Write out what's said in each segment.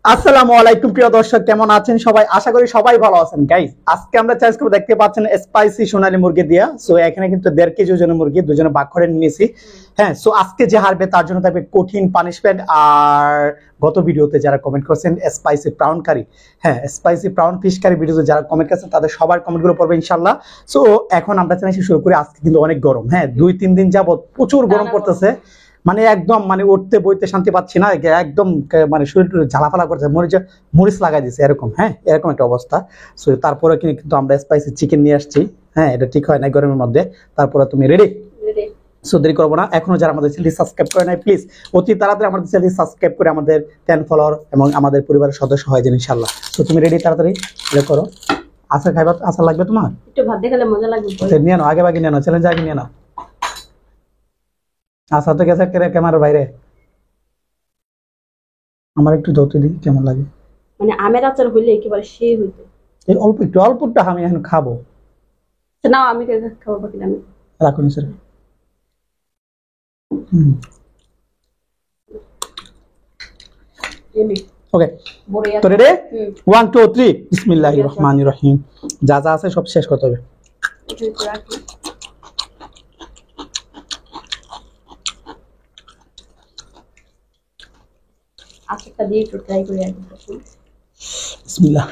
আসসালামু আলাইকুম প্রিয় দর্শক, কেমন আছেন সবাই? আশা করি সবাই ভালো আছেন। গাইস, আজকে আমরা চাইজ করব, দেখতে পাচ্ছেন স্পাইসি সোনালী মুরগি দিয়া। সো এখানে কিন্তু 1.5 কেজি ওজনের মুরগি দুজনে ভাগ করে নিয়েছি। হ্যাঁ, সো আজকে যে হারবে তার জন্য থাকবে কঠিন পানিশমেন্ট। আর গত ভিডিওতে যারা কমেন্ট করেছেন স্পাইসি প্রাউন কারি, হ্যাঁ স্পাইসি প্রাউন ফিশ কারি ভিডিওতে যারা কমেন্ট করেছেন তাদের সবার কমেন্টগুলো পড়বে ইনশাআল্লাহ। সো এখন আমরা চ্যানেল শুরু করি। আজকে কিন্তু অনেক গরম, হ্যাঁ 2-3 দিন যাবত প্রচুর গরম পড়তেছে। মানে একদম মানে উঠতে বইতে শান্তি পাচ্ছি না, একদম মানে শরীর ঝালাফালা করছে, মরিচ লাগাই দিছে এরকম, হ্যাঁ এরকম একটা অবস্থা। সো তারপরে কিন্তু আমরা স্পাইসি চিকেন নিয়ে আসছি। হ্যাঁ, এটা ঠিক হয় না গরমের মধ্যে। তারপরে তুমি রেডি? সো দেরি করবো না, এখনো যারা আমাদের চ্যানেলটি সাবস্ক্রাইব করে নাই প্লিজ অতি তাড়াতাড়ি আমাদের চ্যানেলটি সাবস্ক্রাইব করে আমাদের 10 ফলোয়ার এবং আমাদের পরিবারের সদস্য হয়ে যান ইনশাআল্লাহ। সো তুমি রেডি? তাড়াতাড়ি এটা করো। আচার খাইবা? আচার লাগবে তোমার? একটু ভাত দেখালে মজা লাগবে। নিয়ে নাও, আগে নিয়ে নাও, চ্যালেঞ্জ আগে নিয়ে নাও। আচার তো গেছে ক্যামেরার বাইরে। আমার একটু ধরতে দিই, কেমন লাগে? মানে আমের আচার হইলে একেবারে সেই হইতো। এই অল্পটা আমি এখন খাবো। না আমি খাবো বাকি আমি রাখুন স্যার। ওকে, তো রেডি? 1 2 3 বিসমিল্লাহির রহমানির রহিম। যা যা আছে সব শেষ করতে হবে। আচারটা দিয়ে একটু ট্রাই করি আর বিসমিল্লাহ।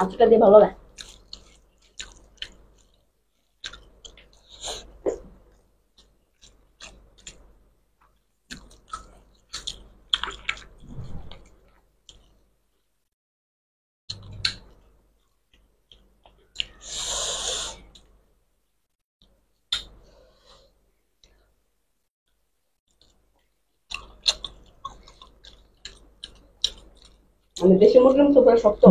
আচারটা দিয়ে ভালো লাগে। মানে দেশি মুরগির মতো পুরো শক্ত।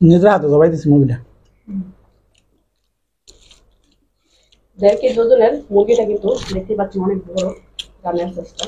নিজের হাতে জবাই দিচ্ছি মুরগিটা। 1.5 কেজি ওজনের মুরগিটা কিন্তু দেখতে পাচ্ছি অনেক বড় রান্নার চেষ্টা।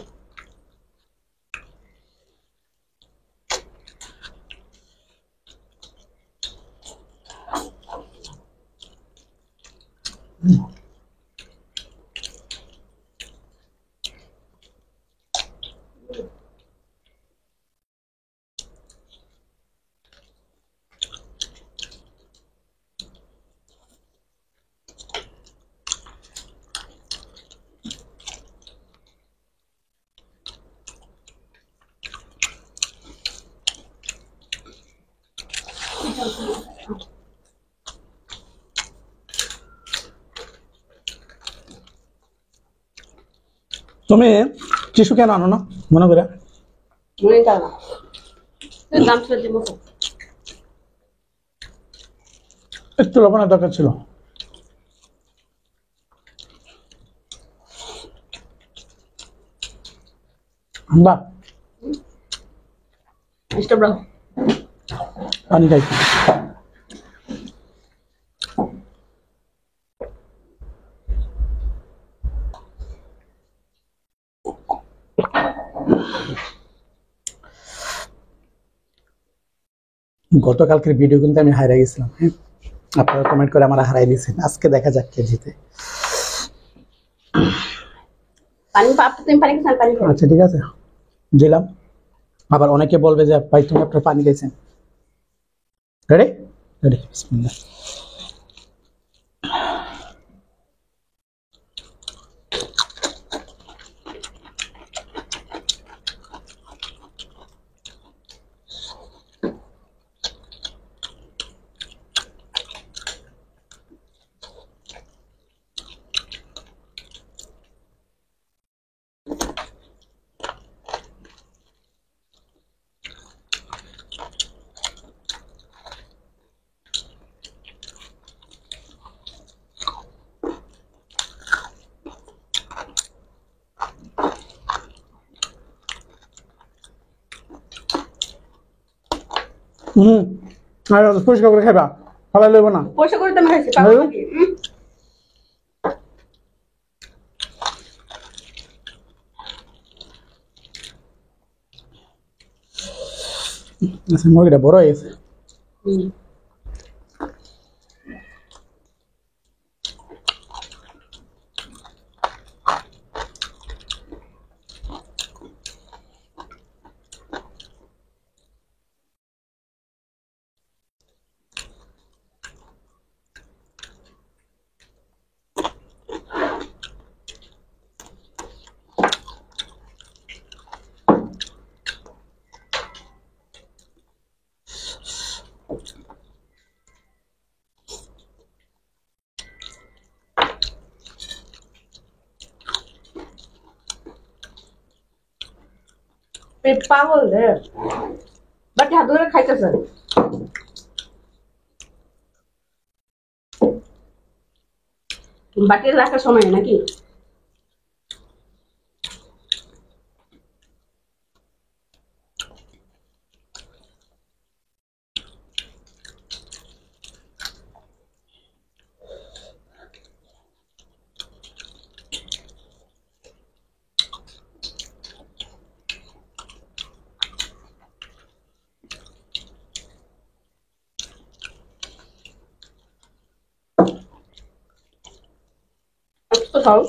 তুমি টিস্যু কেন আনো না মনে করে? মনে চায় না, দাম ছিল যে মতো। একটু লবণের দরকার ছিল। বাহ, স্টপ রাখো। পানি খাই। গতকালকের ভিডিও কিন্তু আমি হারিয়ে গেছিলাম, হ্যাঁ আপনারা কমেন্ট করে আমার হারাই দিয়েছেন। আজকে দেখা যাক কে জিতে। তুমি পানি খান, পানি খাও। আচ্ছা ঠিক আছে, দিলাম। আবার অনেকে বলবে যে ভাই তুমি আপনার পানি খাইছেন। রেডি? রেডি, বিসমিল্লাহ। আর পরিষ্কার করে খাইবা, ভালো লাগবে না। পয়সা করে তো আমি খাইছি। আচ্ছা মুরগিটা বড় হয়ে গেছে। হুম। এই পাগল রে, বাটি হাত ধরে খাইতেছে। বাটি রাখার সময় নাকি? একটু খাও।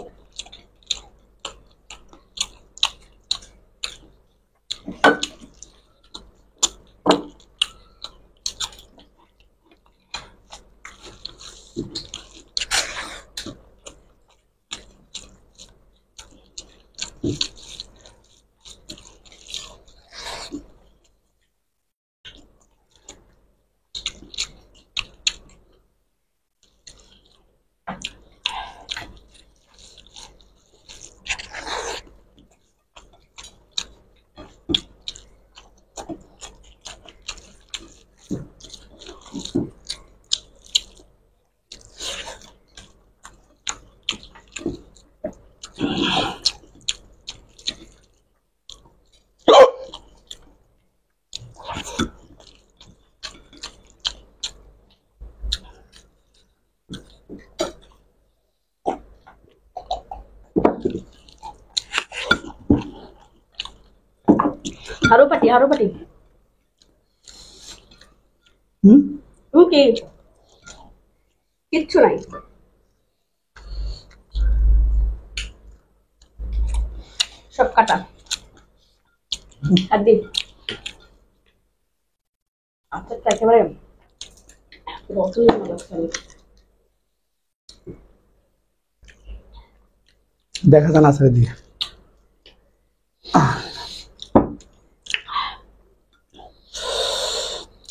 হারু পাটি, হারু পাটি। হুম কি কিচ্ছু নাই। সব কাটা হাড্ডি। আচ্ছা একেবারে রসুন লাগছে। দেখা যান আচার দিয়ে।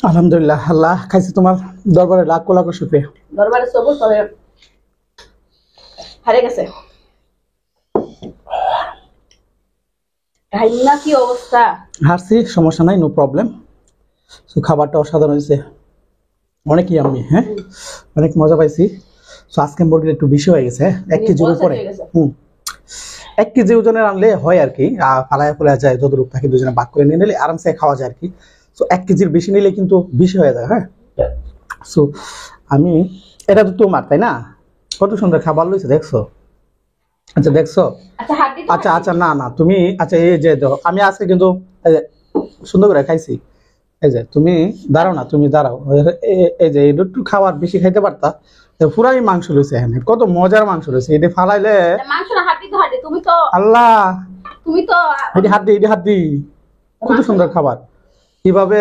আলহামদুলিল্লাহ, আল্লাহ খাইছে তোমার দরবারে লাখ লাখ শুকরিয়া। দরবারে সবুজ তবে হারে গেছে। রান্না কি অবস্থা? হারছি, সমস্যা নাই, নো প্রবলেম। সো খাবারটা অসাধারণ হয়েছে, অনেক ইয়াম্মি। হ্যাঁ, অনেক মজা পাইছি। সো আজকে মুরগির একটু বেশি হয়ে গেছে, 1 কেজির উপরে। 1 কেজি ওজনের আনলে হয় আর কি, ফালায় ফুলায় যায়, যতটুকু থাকে দুজনে ভাগ করে নিয়ে নিলে আরামসে খাওয়া যায় আর কি। সো 1 কেজির বেশি নিলে কিন্তু বেশি হয়ে যায়। হ্যাঁ, সো আমি, এটা তো তোমার তাই না? কত সুন্দর খাবার লইছে দেখছো? আচ্ছা দেখছো? আচ্ছা আচ্ছা, না না তুমি, আচ্ছা এই যে দেখো, আমি আজকে কিন্তু এই যে সুন্দর করে খাইছি। এই যে তুমি দাঁড়াও না, তুমি দাঁড়াও। এই যে একটু খাবার বেশি খাইতে পারতা, পুরাই মাংস রয়েছে এখানে, কত মজার মাংস রয়েছে। এটা ফালাইলে মাংস না, হাড্ডি তো হাড্ডি। তুমি তো আল্লাহ, তুমি তো এটি হাত দি, এটি হাত দি। কত সুন্দর খাবার, কিভাবে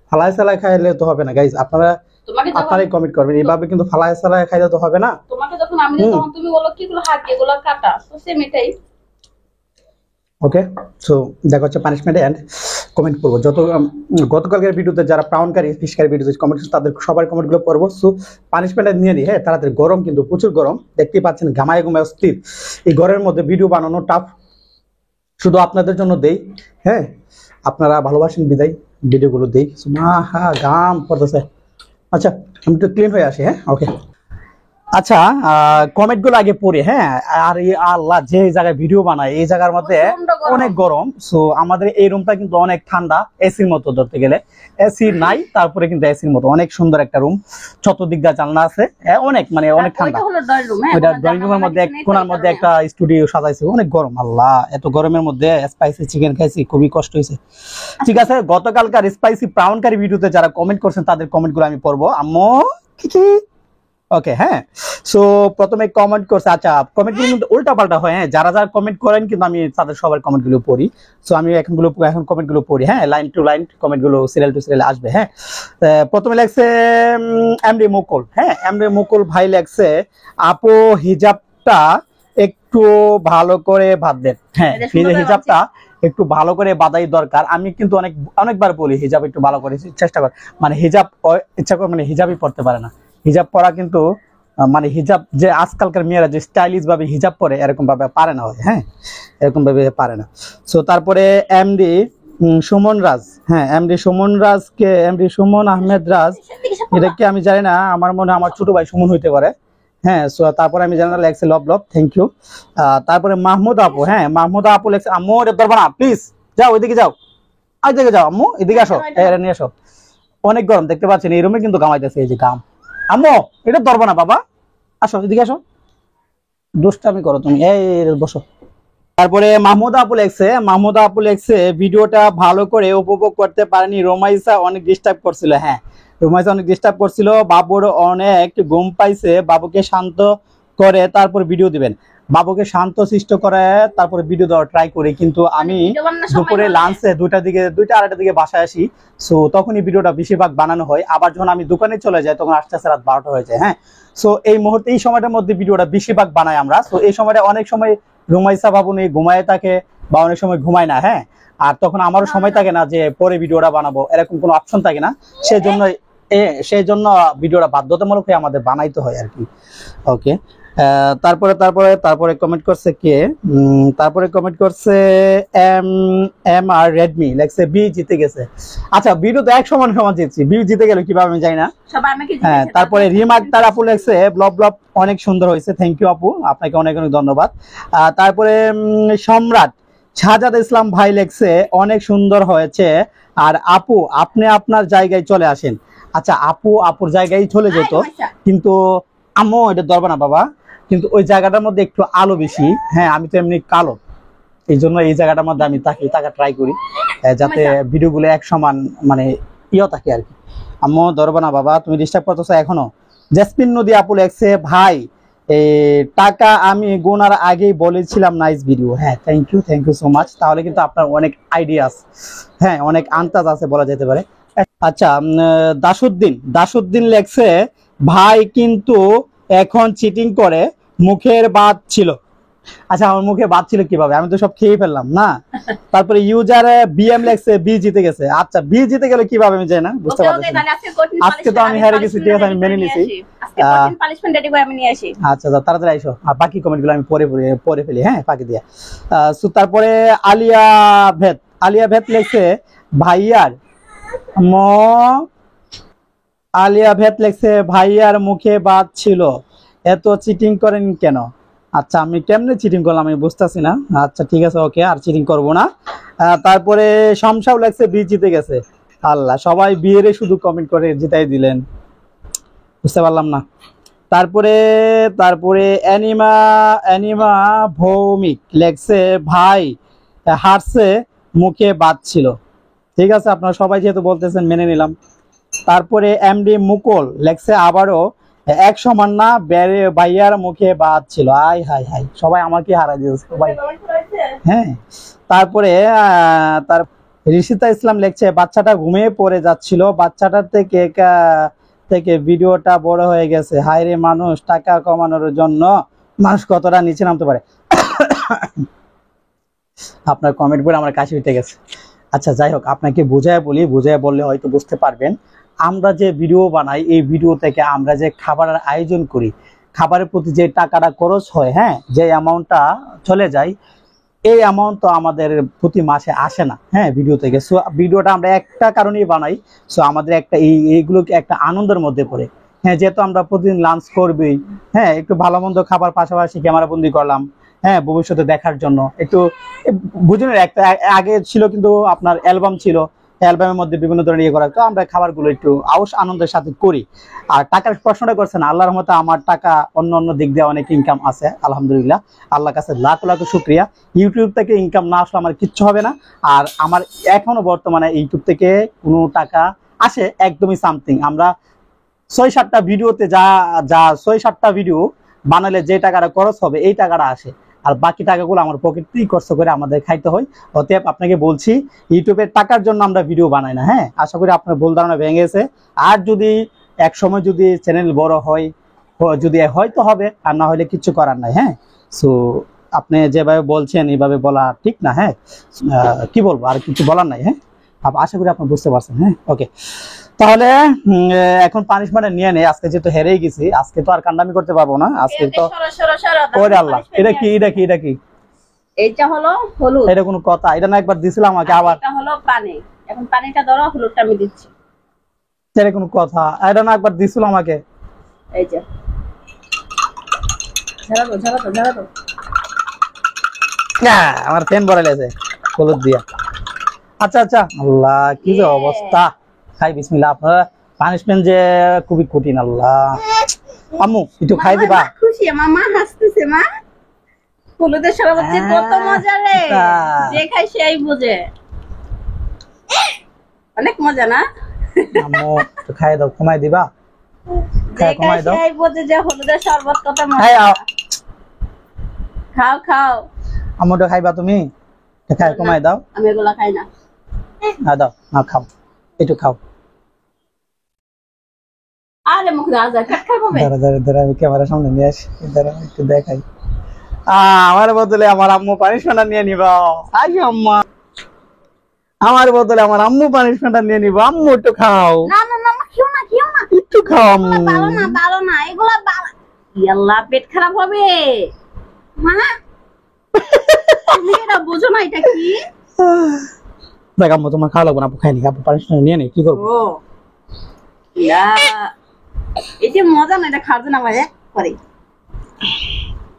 ফালাই সালাই খাইলে তো হবে না গাইজ। আপনারা আপনারাই কমেন্ট করবেন, এইভাবে কিন্তু ফালাই সালাই খাইলে তো হবে না। তোমাকে যখন আমি দিই তখন তুমি বলো কি গুলো হাড্ডি, এগুলো কাটা। তো সেম এটাই। ওকে, সো দেখা হচ্ছে পানিশমেন্ট এন্ড কমেন্ট করবো। যত গতকালকের ভিডিওতে যারা প্রাউন কারি ফিশ কারি ভিডিওতে কমেন্ট করছে তাদের সবার কমেন্টগুলো পড়বো। সো পানিশমেন্ট নিয়ে নিই। হ্যাঁ, তাড়াতাড়ি, গরম কিন্তু প্রচুর গরম, দেখতেই পাচ্ছেন ঘামায় ঘুমায় অস্থির। এই গরমের মধ্যে ভিডিও বানানো টাফ, শুধু আপনাদের জন্য দেই। হ্যাঁ, আপনারা ভালোবাসেন বিদায় ভিডিওগুলো দেই। ঘাম পড়তেছে। আচ্ছা আমি একটু ক্লিন হয়ে আসি। হ্যাঁ, ওকে। আচ্ছা, কমেন্ট গুলো আগে পড়ি। হ্যাঁ, আর আল্লাহ যে জায়গায় ভিডিও বানায় এই জায়গার মধ্যে অনেক গরম। সো আমাদের এই রুমটা কিন্তু অনেক ঠান্ডা, এসির মতো ধরতে গেলে। এসি নাই, তারপরে কিন্তু এসির মতো অনেক সুন্দর একটা রুম। চতুর্দিক দিয়ে জানলা আছে, অনেক মানে অনেক ঠান্ডা। ওইটা ড্রয়িং রুমের মধ্যে এক কোণার মধ্যে একটা স্টুডিও সাজাইছে। অনেক গরম, আল্লাহ এত গরমের মধ্যে স্পাইসি চিকেন খাইছি, খুবই কষ্ট হয়েছে। ঠিক আছে, গতকালকার স্পাইসি ব্রাউন কারি ভিডিওতে যারা কমেন্ট করছেন তাদের কমেন্ট গুলো আমি পড়বো। আম্মু ওকে, হ্যাঁ। সো প্রথমে কমেন্ট করছে, আচ্ছা কমেন্ট কিন্তু উল্টা পাল্টা হয়। হ্যাঁ, যারা যারা কমেন্ট করেন কিন্তু আমি তাদের সবার কমেন্ট গুলো পড়ি। সো আমি এখন কমেন্ট গুলো পড়ি। হ্যাঁ, লাইন টু লাইন কমেন্ট গুলো সিরিয়াল টু সিরিয়াল আসবে। হ্যাঁ, প্রথমে লেখছে এমডি মুকুল। হ্যাঁ, এমডি মুকুল ভাই লেখছে, আপু হিজাবটা একটু ভালো করে বাঁধবেন। হ্যাঁ, হিজাবটা একটু ভালো করে বাঁধাই দরকার। আমি কিন্তু অনেকবার বলি হিজাব একটু ভালো করে চেষ্টা কর, মানে হিজাব ইচ্ছা করে মানে হিজাবই পড়তে পারে না। হিজাব পরা কিন্তু মানে হিজাব যে আজকালকার মেয়েরা যে স্টাইলিশ ভাবে হিজাব পরে এরকম ভাবে পারে না। হ্যাঁ, এরকম ভাবে পারে না। সো তারপরে এমডি সুমন রাজ। হ্যাঁ, এমডি সুমন আহমেদ রাজ, এটা কি আমি জানি না, আমার মনে হয় আমার ছোট ভাই সুমন হইতে পারে। হ্যাঁ, সো তারপরে আমি জানি না, লেখছে লভ লভ, থ্যাংক ইউ। তারপরে মাহমুদ আপু। হ্যাঁ, মাহমুদ আপু লেখছে, আম্মু এটা ধরবা না প্লিজ, যাও ওইদিকে যাও, ওইদিকে যাও আম্মু, এদিকে আসো, নিয়ে আসো। অনেক গরম দেখতে পাচ্ছেন, এই রুমে কিন্তু গামাইতেছে এই যে গাম। আম্মু এটা ধরবো না বাবা, আসো এদিকে আসো, দুষ্টামি করো তুমি, এই বসো। তারপরে মাহমুদ আপু লেখছে ভিডিওটা ভালো করে উপভোগ করতে পারেনি, রোমাইসা অনেক ডিস্টার্ব করছিল। হ্যাঁ, রোমাইসা অনেক ডিস্টার্ব করছিল, বাবুর অনেক ঘুম পাইছে, বাবুকে শান্ত করে তারপর ভিডিও দিবেন। বাবুকে শান্ত সৃষ্ট করে তারপরে ভিডিও দেওয়ার ট্রাই করি, কিন্তু আমি দুপুরে লাঞ্চে 2টা-2:30 দিকে বাসায় আসি। সো তখনই ভিডিওটা বেশিরভাগ বানানো হয়। আবার যখন আমি দোকানে চলে যাই তখন আস্তে আস্তে রাত 12টা হয়ে যায়। হ্যাঁ, সো এই মুহূর্তে এই সময়টার মধ্যে ভিডিওটা বেশিরভাগ বানাই আমরা। সো এই সময়টা অনেক সময় রুমাইসা বাবু নেই, ঘুমায় থাকে, বা অনেক সময় ঘুমায় না। হ্যাঁ, আর তখন আমারও সময় থাকে না যে পরে ভিডিওটা বানাবো, এরকম কোনো অপশন থাকে না। সেই জন্য ভিডিওটা বাধ্যতামূলক হয়ে আমাদের বানাইতে হয় আর কি। ওকে, তারপরে তারপরে তারপরে কমেন্ট করছে কে, তারপরে কমেন্ট করছে এম আর রেডমি, লেখছে বি জিতে গেছে। আচ্ছা, ভিডিও তো এক সমান সমান জিতছি, বি জিতে গেল কিভাবে আমি জানি না। হ্যাঁ, তারপরে রিমার্ক তার আপু লেখছে ব্লগ অনেক সুন্দর হয়েছে, থ্যাংক ইউ আপু, আপনাকে অনেক অনেক ধন্যবাদ। তারপরে সম্রাট শাহজাদ ইসলাম ভাই লেখছে অনেক সুন্দর হয়েছে, আর আপু আপনি আপনার জায়গায় চলে আসেন। আচ্ছা, আপুর জায়গায় চলে যেত, কিন্তু আম্মু এটা ধরবে না বাবা, কিন্তু ওই জায়গাটার মধ্যে একটু আলো বেশি। হ্যাঁ, আমি তো এমনি কালো, এই জন্য এই জায়গাটার মধ্যে আমি তাকে ট্রাই করি যাতে ভিডিওগুলো এক সমান মানে থাকে আর কি। আম্মু ধরবে না বাবা, তুমি ডিস্টার্ব করতেছো এখনো। জেসমিন নদী আপু লেখছে, ভাই টাকা আমি গোনার আগেই বলেছিলাম নাইস ভিডিও। হ্যাঁ, থ্যাংক ইউ সো মাচ। তাহলে কিন্তু আপনার অনেক আইডিয়া আছে, হ্যাঁ অনেক আন্দাজ আছে বলা যেতে পারে। আচ্ছা, দাসুদ্দিন লেখছে, ভাই কিন্তু এখন চিটিং করে, মুখের বাদ ছিল। আচ্ছা, আমার মুখে বাদ ছিল কিভাবে, আমি তো সব খেয়ে ফেললাম না। তারপরে ইউজারে বিএম লেখছে বি জিতে গেছে। আচ্ছা, বি জিতে গেলে কিভাবে আমি জানি না, বুঝতে পারছি না। আজকে তো আমি হেরে গেছি, ঠিক আছে আমি মেনে নিছি। আচ্ছা, তাড়াতাড়ি আইসো, আর বাকি কমেন্ট গুলো আমি পরে ফেলি। হ্যাঁ, ফাঁকি দিয়া। তারপরে আলিয়া ভেদ লেখছে, ভাইয়ার মুখে বাদ ছিল, এত চিটিং করেন কেন? আচ্ছা, আমি কেমনে চিটিং করলাম আমি বুঝতেছি না। আচ্ছা ঠিক আছে, ওকে, আর চিটিং করব না। তারপরে শামসাও লেখছে বি জিতে গেছে। আল্লাহ, সবাই বিয়েরে শুধু কমেন্ট করে জিতাই দিলেন, বুঝতে পারলাম না। তারপরে অ্যানিমা ভৌমিক লেখছে, ভাই হারছে, মুখে বাদ ছিল। ঠিক আছে, আপনারা সবাই যেহেতু বলতেছেন মেনে নিলাম। তারপরে এমডি মুকুল লেখছে, আবারও এক সমান না, ভাইয়ার মুখে বাদ ছিল। হাই সবাই আমাকে হারাই দিয়েছে সবাই। হ্যাঁ, তারপরে ঋষিতা ইসলাম লেখছে, বাচ্চাটা ঘুমিয়ে পড়ে যাচ্ছিল, বাচ্চাটার থেকে ভিডিওটা বড় হয়ে গেছে। হায় রে মানুষ, টাকা কমানোর জন্য মানুষ কতটা নিচে নামতে পারে। আপনার কমেন্ট পড়ে আমার কাছে উঠে গেছে। আচ্ছা, যাই হোক, আপনাকে বুঝায় বললে হয়তো বুঝতে পারবেন। আমরা যে ভিডিও বানাই, এই ভিডিও থেকে আমরা যে খাবারের আয়োজন করি, খাবারের প্রতি যে টাকাটা খরচ হয়, হ্যাঁ যে অ্যামাউন্টটা চলে যায়, এই অ্যামাউন্ট তো আমাদের প্রতি মাসে আসে না। হ্যাঁ, ভিডিও থেকে। সো ভিডিওটা আমরা একটা কারণেই বানাই, সো আমাদের একটা এইগুলোকে একটা আনন্দের মধ্যে পড়ে। হ্যাঁ যেহেতু আমরা প্রতিদিন লাঞ্চ করবি, হ্যাঁ একটু ভালো মন্দ খাবার পাশাপাশি ক্যামেরা বন্দি করলাম, হ্যাঁ ভবিষ্যতে দেখার জন্য একটু বুঝুন একটা আগে ছিল কিন্তু আপনার অ্যালবাম ছিল, অ্যালবামের মধ্যে বিভিন্ন ধরনের ইয়ে করা, তো আমরা খাবারগুলো একটু আনন্দের সাথে করি। আর টাকার প্রশ্নটা করছেন, আল্লাহর রহমতে আমার টাকা অন্য অন্য দিক দিয়ে অনেক ইনকাম আছে আলহামদুলিল্লাহ, আল্লাহর কাছে লাখ লাখ শুকরিয়া। ইউটিউব থেকে ইনকাম না আসলে আমার কিচ্ছু হবে না। আর আমার এখনো বর্তমানে ইউটিউব থেকে কোনো টাকা আসে একদমই সামথিং। আমরা 6-7টা ভিডিওতে যা যা 6-7টা ভিডিও বানালে যে টাকাটা খরচ হবে এই টাকাটা আসে, আর বাকি টাকাগুলো আমার পকেট থেকে খরচ করে আমাদের খাইতে হয়। অতএব আপনাকে বলছি ইউটিউবের টাকার জন্য আমরা ভিডিও বানাই না। হ্যাঁ আশা করি আপনার ভুল ধারণা ভেঙে গেছে। আর যদি এক সময় যদি চ্যানেল বড় হয়, যদি হয়তো হবে, আর না হলে কিচ্ছু করার নাই। হ্যাঁ সো আপনি যেভাবে বলছেন এইভাবে বলা ঠিক না। হ্যাঁ কি বলবো, আর কিছু বলার নাই। হ্যাঁ আশা করি আপনি বুঝতে পারছেন। হ্যাঁ ওকে, তাহলে এখন পানিশমেন্ট নিয়ে নেই। আজকে যেহেতু হেরেই গেছি, আজকে তো আর কান্ডামি করতে পারবো না। আজকে তো ওরে আল্লাহ, এটা কি এটা কি এটা কি এইটা হলো হলুদ। এটা কোনো কথা? এটা না একবার দিছিলাম আমাকে, আবার এটা হলো পানি। এখন পানিটা ধরো, হলুদটা আমি দিচ্ছি। এটা কোনো কথা? এটা না একবার দিছিল আমাকে। এই যে ঝাড়া দাও। না আমার ফ্যান ভরে লেছে হলুদ দিয়া। আচ্ছা আচ্ছা, আল্লাহ কি যে অবস্থা। খাই বিসমিল্লাহ। আপনারা পানিশমেন্ট যে খুবই কঠিন। আল্লাহ, আম্মু একটু খাই দিবা? খুশি মামা, হাসতেছে মা। হলুদের শরবত যে কত মজা রে, যে খায় সেই বুঝে। অনেক মজা না? আম্মু একটু খাই দাও, কমাই দিবা? যে খায় সেই বুঝে যে হলুদের শরবত কত মজা। খাও খাও আম্মু তো খাইবা তুমি? খাই কমাই দাও। আমি এগুলা খাই না। হ্যাঁ দাও, না খাও, একটু খাও। আরে মুখ দাও, যা খাবো। দাঁড়া আমি ক্যামেরার সামনে নিয়ে আসি, দাঁড়া একটু দেখাই। আমার বদলে আমার আম্মু পানিশমেন্ট নিয়ে নিবা। আই আম্মা, আমার বদলে আমার আম্মু পানিশমেন্ট নিয়ে নিবা। আম্মু একটু খাও। না না না, খেও না একটু খাও আম্মু। ভালো না এগুলা। আল্লাহ, পেট খারাপ হবে মা। তুমি এটা বুঝো না, এটা কি? দেখ আম্মু, তোমার খাওয়া লাগবে না, আপু খাইনি। আপু পানিশমেন্ট নিয়ে নি, কি করবো? ও ইয়া, এই যে মজা না, এটা খাওয়ার জন্য আমার করে।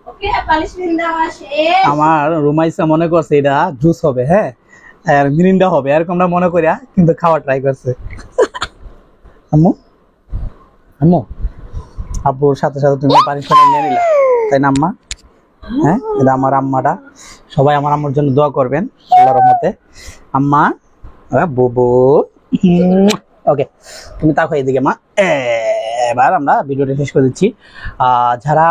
ওকে, পানিশমেন্ট দেওয়া শেষ। আমার রুমাইসা মনে করছে এটা জুস হবে, হ্যাঁ আর মিরিন্ডা হবে, এরকম আমরা মনে করি, কিন্তু খাওয়া ট্রাই করছে। আম্মু আম্মু, আব্বুর সাথে সাথে তুমি পানিশমেন্ট নিয়ে নিলা, তাই না আম্মা? হ্যাঁ এটা আমার আম্মাটা। সবাই আমার আম্মুর জন্য দোয়া করবেন আল্লাহর রহমতে। আম্মা বুবু। ওকে, তুমি তাকো এদিকে মা। এবার আমরা ভিডিওটা শেষ করে দিচ্ছি। যারা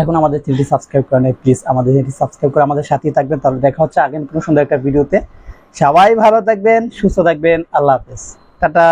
এখন আমাদের চ্যানেলটি সাবস্ক্রাইব করেন, প্লিজ আমাদের চ্যানেলটি সাবস্ক্রাইব করে আমাদের সাথেই থাকবেন। তাহলে দেখা হচ্ছে আগামী কোনো সুন্দর একটা ভিডিওতে। সবাই ভালো থাকবেন, সুস্থ থাকবেন। আল্লাহ হাফেজ, টাটা।